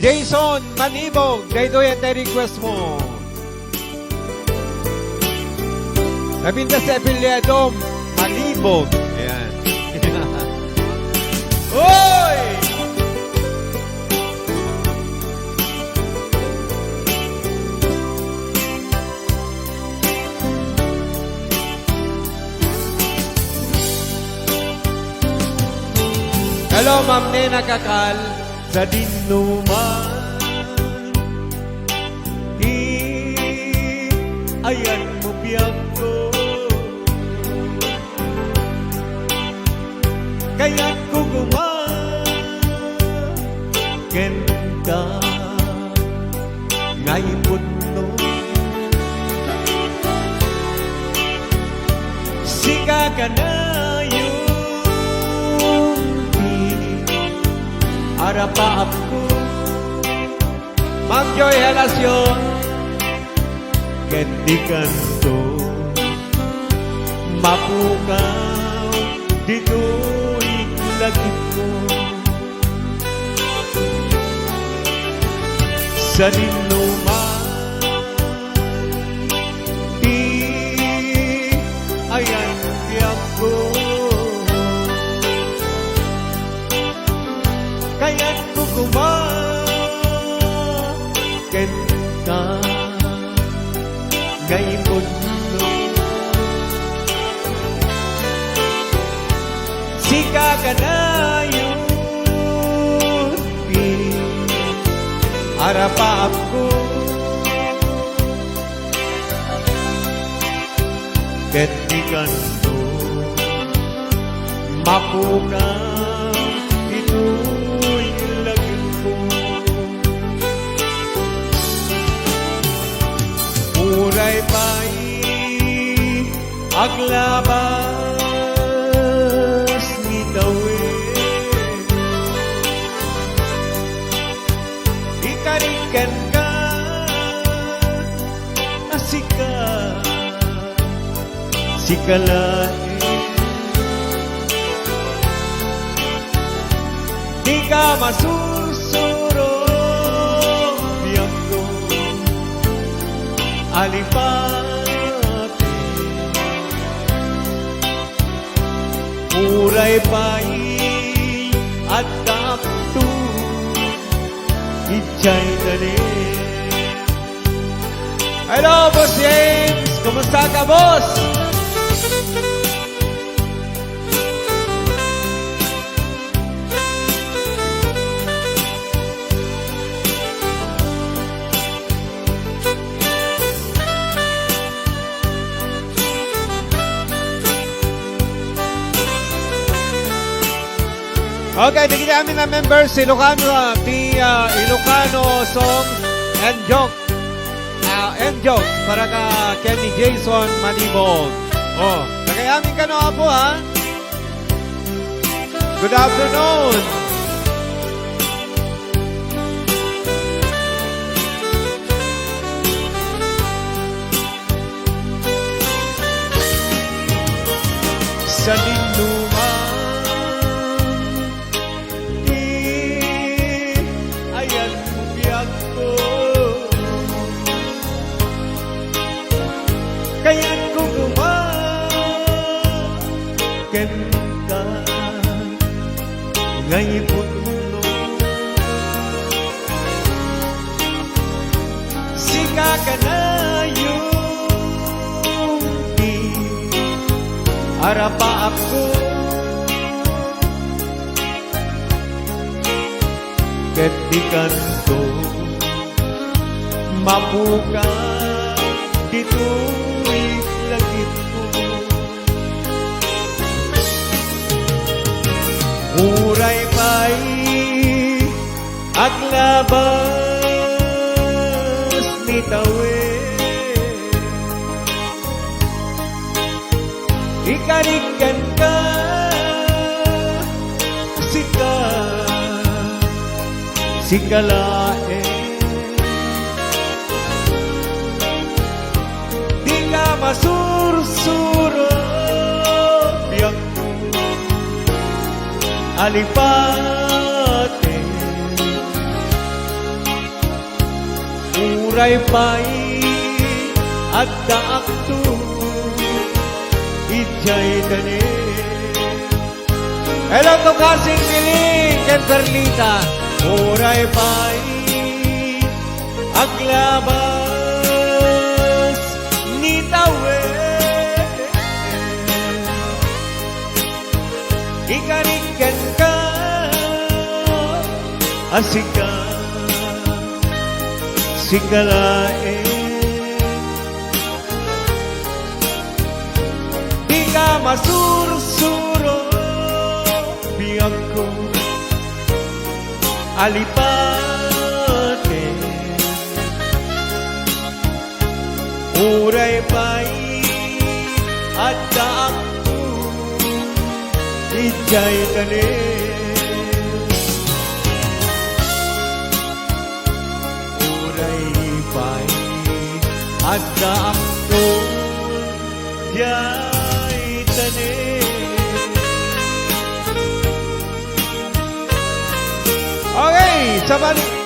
Jason Manibog, daytoy at request mo. Nabinda sa apelyado, Manibog. Ayan. Hoy! Hello, Ma'am Nena Kakal. Sa dinuman, ayan mo biyag ko. Kaya't ko gumaganda ngayon puno. Sika ka na Arapaap ko Ma'am Joy Helasyon Kendi kanto Mapukaw Dito'y lagit mo Sa dinuman Di ayan tiyak ko Kaya't ko gumaganda ngayon mundo. Sika ka na yun, arapaap ko. Ket di kanto, mapukaw ito. Muray pa'y aglabas ni tawid Ikarikan ka asika sikalain Di ka masusuro biyang ko alipate Muray pa'y at kapto Ichay tanin Hello, Boss James! Kumusta ka, Boss? Okay, tingin namin na members si Ilocano, Ilocano Song and Joke. And Jokes para ka Kenny Jason Manibog. Oh, nagayamin ka na po ha. Good afternoon. Sa dinuman ayan biyag ko kaya't ko gumaganda ngayon puno sika ka na yung arapa ako ket di kanto mapuka dito'y langit ko muray pa'y aglabas ni tawid ikarikan ka sika sikalae di ka masursuro biyang alipate uray pay at daak tu ijay tani. Hello to kasing piling ken Perlita, uray pay aglabas ni tawe ikariken ka asika sigalae di ka masursuro biyag ko alipate uray pay at daak ko ijay tani. At daak ko jay tani. Okay, sa balik